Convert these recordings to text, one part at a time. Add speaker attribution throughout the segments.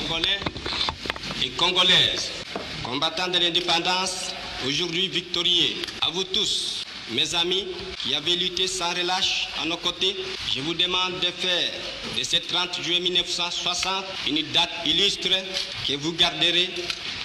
Speaker 1: Congolais et Congolaises, combattants de l'indépendance, aujourd'hui victorieux. À vous tous, mes amis qui avez lutté sans relâche à nos côtés, je vous demande de faire de ce 30 juillet 1960 une date illustre que vous garderez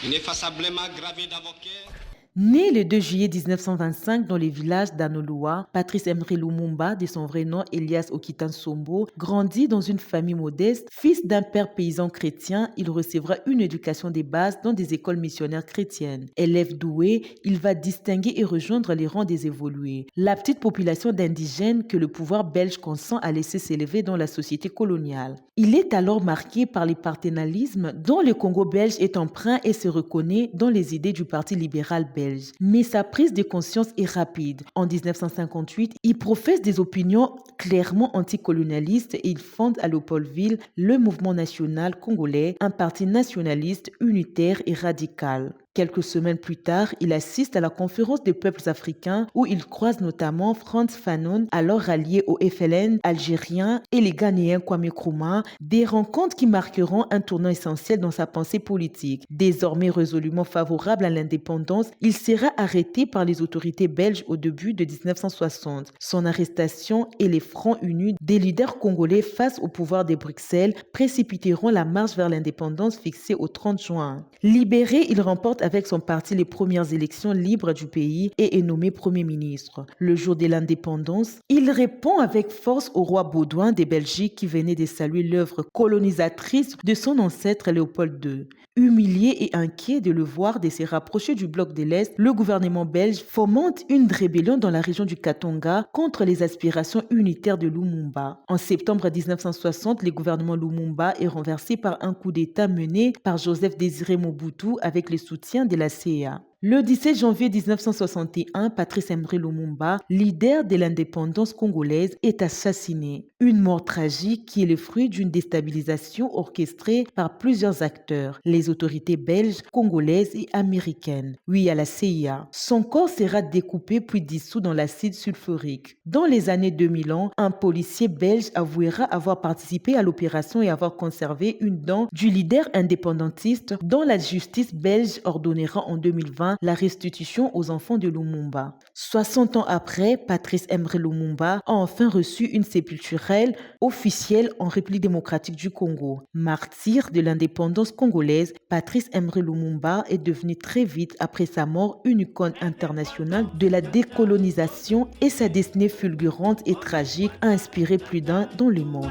Speaker 1: ineffaçablement gravée dans vos cœurs.
Speaker 2: Né le 2 juillet 1925 dans le village d'Anoloa, Patrice Emery Lumumba, de son vrai nom Elias Okitan-Sombo, grandit dans une famille modeste. Fils d'un père paysan chrétien, il recevra une éducation de base dans des écoles missionnaires chrétiennes. Élève doué, il va distinguer et rejoindre les rangs des évolués. La petite population d'indigènes que le pouvoir belge consent à laisser s'élever dans la société coloniale. Il est alors marqué par le paternalisme dont le Congo belge est empreint et se reconnaît dans les idées du Parti libéral belge. Mais sa prise de conscience est rapide. En 1958, il professe des opinions clairement anticolonialistes et il fonde à Léopoldville le Mouvement national congolais, un parti nationaliste, unitaire et radical. Quelques semaines plus tard, il assiste à la conférence des peuples africains où il croise notamment Frantz Fanon, alors rallié au FLN algérien, et les Ghanéens Kwame Nkrumah, des rencontres qui marqueront un tournant essentiel dans sa pensée politique. Désormais résolument favorable à l'indépendance, il sera arrêté par les autorités belges au début de 1960. Son arrestation et les fronts unis des leaders congolais face au pouvoir de Bruxelles précipiteront la marche vers l'indépendance fixée au 30 juin. Libéré, il remporte avec son parti les premières élections libres du pays et est nommé Premier ministre. Le jour de l'indépendance, il répond avec force au roi Baudouin de Belgique qui venait de saluer l'œuvre colonisatrice de son ancêtre Léopold II. Humilié et inquiet de le voir de se rapprocher du bloc de l'Est, le gouvernement belge fomente une rébellion dans la région du Katanga contre les aspirations unitaires de Lumumba. En septembre 1960, le gouvernement Lumumba est renversé par un coup d'État mené par Joseph Désiré Mobutu avec le soutien de la CIA. Le 17 janvier 1961, Patrice Emery Lumumba, leader de l'indépendance congolaise, est assassiné. Une mort tragique qui est le fruit d'une déstabilisation orchestrée par plusieurs acteurs, les autorités belges, congolaises et américaines. Oui, à la CIA. Son corps sera découpé puis dissous dans l'acide sulfurique. Dans les années 2000, un policier belge avouera avoir participé à l'opération et avoir conservé une dent du leader indépendantiste dont la justice belge ordonnera en 2020 la restitution aux enfants de Lumumba. 60 ans après, Patrice Emery Lumumba a enfin reçu une sépulturelle officielle en République démocratique du Congo. Martyr de l'indépendance congolaise, Patrice Emery Lumumba est devenu très vite après sa mort une icône internationale de la décolonisation et sa destinée fulgurante et tragique a inspiré plus d'un dans le monde.